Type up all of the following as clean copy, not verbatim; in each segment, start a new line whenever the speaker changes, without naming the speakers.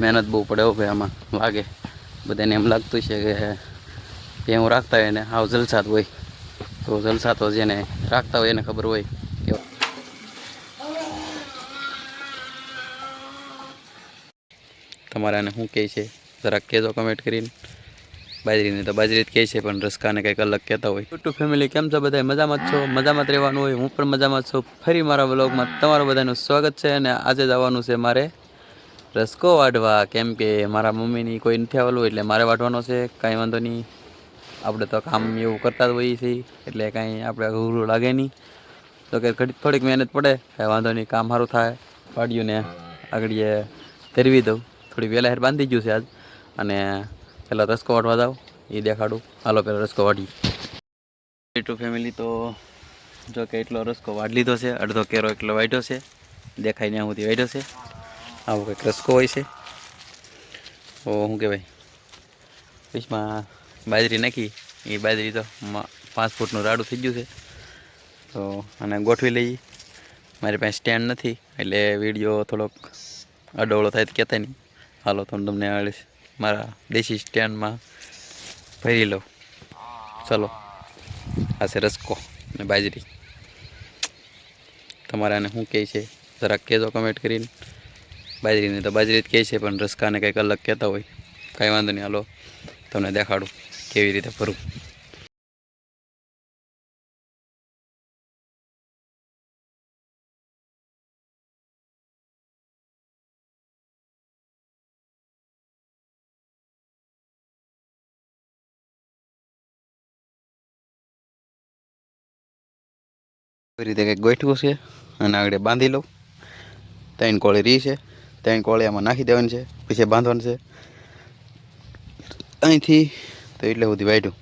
મહેનત બહુ પડે ભાઈ આમાં લાગે બધાને એમ લાગતું છે કે હું રાખતા હોય ને હાવ જલસાત હોય તો જલસા તો જેને રાખતા હોય એને ખબર હોય કે તમારે આને શું કહે છે જરાક કહેજો કમેન્ટ કરીને। બાજરીને તો બાજરી જ કહે છે પણ રસકાને કંઈક અલગ કહેતા હોય। યુટ્યુબ ફેમિલી કેમ છો બધા મજામાં જ છો? મજામાં જ રહેવાનું હોય, હું પણ મજામાં જ છું। ફરી મારા વ્લોગમાં તમારું બધાનું સ્વાગત છે અને આજે જવાનું છે મારે રસકો વાઢવા, કેમ કે મારા મમ્મીની કોઈ નથી આવેલું એટલે મારે વાઢવાનો છે। કાંઈ વાંધો નહીં, આપણે તો કામ એવું કરતા જ હોઈએ છીએ એટલે કાંઈ આપણે અઘરું લાગે નહીં। તો કે થોડીક મહેનત પડે, કાંઈ વાંધો નહીં, કામ સારું થાય। વાડીઓને આગળ તરવી દઉં, થોડી વહેલા હેર બાંધી ગયું છે આજ, અને પહેલાં રસકો વાઢવા જાઉં એ દેખાડું। હાલો પહેલાં રસકો વાઢી। યુટ્યુબ ફેમિલી તો જો કે એટલો રસકો વાઢ લીધો છે, અડધો કેરો એટલો વાઢ્યો છે, દેખાય ત્યાં સુધી વાઢ્યો છે। આવો કંઈક રસકો હોય છે। તો શું કહેવાય, પીસમાં બાજરી નાખી, એ બાજરી તો 5 ફૂટનું રાડું થઈ ગયું છે। તો આને ગોઠવી લઈએ। મારી પાસે સ્ટેન્ડ નથી એટલે વિડીયો થોડોક અડોળો થાય તો કહેતા નહીં। હાલો તો તમને મારા દેશી સ્ટેન્ડમાં ભરી લઉં। ચલો, આ છે રસકો અને બાજરી। તમારે આને શું કહે છે જરાક કહેજો કમેન્ટ કરીને। બાજરીને તો બાજરી જ કહે છે પણ રસકાને કંઈક અલગ કહેતા હોય। કાંઈ વાંધો નહીં, હાલો તમને દેખાડું કેવી રીતે ભરું। એવી રીતે કંઈક ગોઠવું છે અને આગળ બાંધી લઉં। 3 કોળી રહી છે, 3 કોળી આમાં નાખી દેવાની છે, પછી બાંધવાનું છે અહીંથી તો એટલે સુધી વાઢ્યું।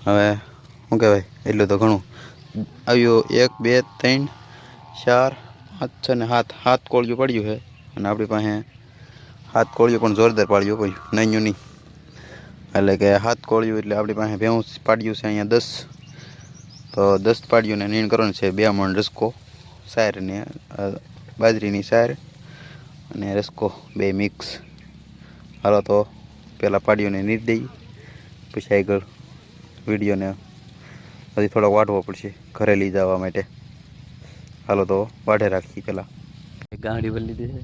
હવે શું કહેવાય, એટલું તો ઘણું આવ્યું। 1 2 3 4 5 6 ને 7 કોળિયું પડ્યું છે, અને આપણી પાસે 7 કોળિયું પણ જોરદાર પાડ્યું કોઈ નહીંયું નહીં, એટલે કે 7 કોળિયું એટલે આપણી પાસે ભેહું પાડ્યું છે અહીંયા 10, તો 10 પાડ્યું ને નીણ કરવાનું છે। 2 મણ રસકો સાર ને બાજરીની સાર અને રસકો 2 મિક્સ। હાલો તો પહેલાં પાડ્યુંને નીર દઈએ, પછી આગળ વિડીયોને હજી થોડોક વાઢવો પડશે ઘરે લઈ જવા માટે। હાલો તો વાઢે રાખીએ। પહેલાં ગાડી ભરી લીધી છે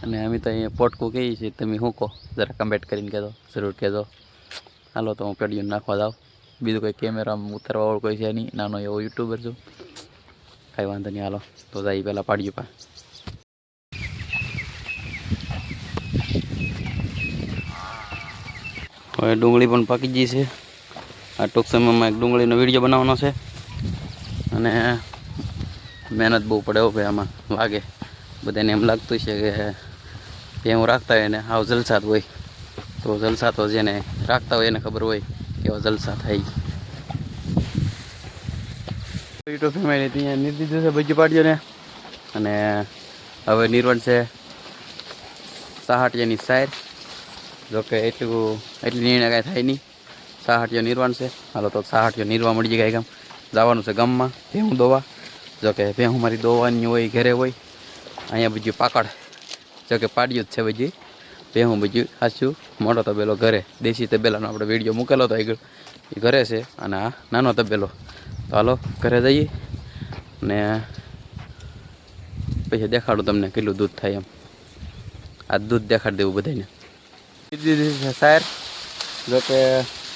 અને અમે તો અહીંયા પોટકું કહીએ છીએ, તમે શું કહો જરા કમેન્ટ કરીને કહેજો, જરૂર કહેજો। હાલો તો હું પેઢીઓને નાખવા જાઉં। બીજું કોઈ કેમેરામાં ઉતારવાવાળું કોઈ છે નહીં, નાનો એવો યુટ્યુબર છું, કાંઈ વાંધો નહીં। હાલો તો જઈએ પહેલાં પાડ્યું પા। હવે ડુંગળી પણ પાકી ગઈ છે। આ ટૂંક સમયમાં એક ડુંગળીનો વિડીયો બનાવવાનો છે, અને મહેનત બહુ પડે ભાઈ આમાં લાગે બધાને એમ લાગતું છે કે હું રાખતા હોય ને હાવ જલસાત હોય તો જલસા તો જેને રાખતા હોય એને ખબર હોય કેવા જલસા થાય। યુટ્યુબ ફેમિલી ત્યાં નીર દીધું છે ભજી પાડ્યો ને, અને હવે નીરવણ છે સાહટિયાની સાર। જોકે એટલી નિર્ણય કાંઈ થાય નહીં, સાહટિયો નીરવાણ છે। હાલો તો સાહટિયો નીરવા મળી જાય, કાંઈ ગામ જવાનું છે ગામમાં ભેહું દોવા। જોકે ભેહું મારી દોવાની હોય ઘરે હોય, અહીંયા બીજું પાકડ જોકે પાડ્યું જ છે બીજી ભેહું, બીજું સાચું મોટો તબેલો ઘરે, દેશી તબેલાનો આપણે વિડીયો મૂકેલો હતો આગળ, એ ઘરે છે, અને આ નાનો તબેલો। તો હાલો ઘરે જઈએ ને પછી દેખાડું તમને કેટલું દૂધ થાય એમ। આ દૂધ દેખાડી દેવું બધાને। નીર દીધી છે સાર, જોકે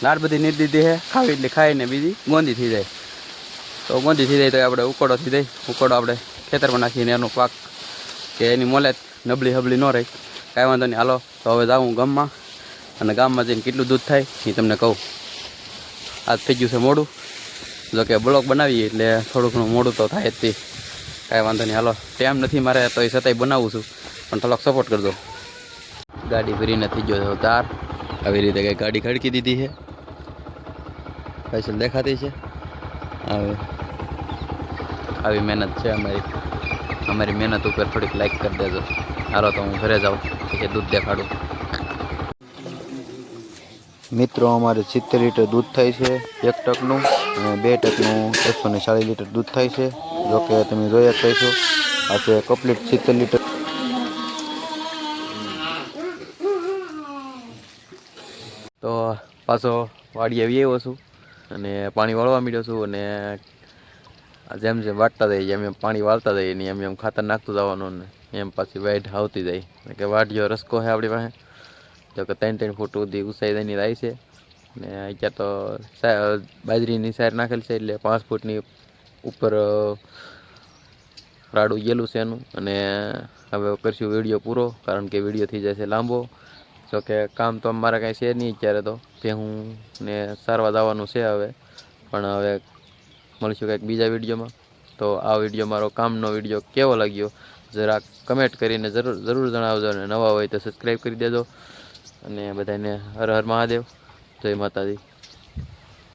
લાડ બધી નીર દીધી છે, ખાવી એટલે ખાઈને બીજી ગોંદી થઈ જાય, તો ગોંદી થઈ જાય તો આપણે ઉકોડો થઈ જાય, ઉકોડો આપણે ખેતરમાં નાખીને એનો પાક કે એની મોલેત નબળી હબળી ન રહે, કાંઈ વાંધો નહીં। હાલો તો હવે જાઉં ગામમાં, અને ગામમાં જઈને કેટલું દૂધ થાય એ તમને કહું। આજ થઈ ગયું છે મોડું, જોકે બ્લોગ બનાવીએ એટલે થોડું ઘણું મોડું તો થાય જ તે, કાંઈ વાંધો નહીં। હાલો ટાઈમ નથી મારે તો એ છતાંય બનાવું છું, પણ થોડોક સપોર્ટ કરજો। ગાડી ભરીને થઈ ગયો તાર, આવી રીતે કંઈ ગાડી ખડકી દીધી છે, પાછળ દેખાતી છે। આવી મહેનત છે અમારી મહેનત ઉપર થોડીક લાઈક કરી દેજો। હાલો તો હું ઘરે જાઉં, પછી દૂધ દેખાડું। મિત્રો અમારે 70 લીટર દૂધ થાય છે, 1 ટકનું, અને 2 ટકનું 140 લીટર દૂધ થાય છે। જોકે તમે જોઈ જ છો, આ છે કમ્પ્લીટ 70 લીટર। પાછો વાડીએ આવી આવ્યો છું અને પાણી વાળવા માંડ્યો છું અને જેમ જેમ વાટતા જઈએ એમ એમ પાણી વાળતા જઈએ ને એમ એમ ખાતર નાખતું જવાનું ને એમ પાછી વાઈટ આવતી જાય કે વાડીયો રસકો છે આપણી પાસે તો કે 3-3 ફૂટ સુધી ઊંચાઈ જઈને રહી છે ને અત્યારે તો બાજરીની સાર નાખેલ છે એટલે 5 ફૂટની ઉપર રાડું ગયેલું છે એનું અને હવે કરશું વિડીયો પૂરો કારણ કે વિડીયો થઈ જાય છે લાંબો જો કે કામ તો અમારે કાંઈ છે નહીં અત્યારે તો ભેહું ને સારવા જવાનું છે હવે પણ હવે મળીશું કંઈક બીજા વિડીયોમાં તો આ વિડીયો મારો કામનો વિડીયો કેવો લાગ્યો જરા કમેન્ટ કરીને જરૂર જણાવજો અને નવા હોય તો સબસ્ક્રાઈબ કરી દેજો અને બધાને હર હર મહાદેવ જય માતાજી.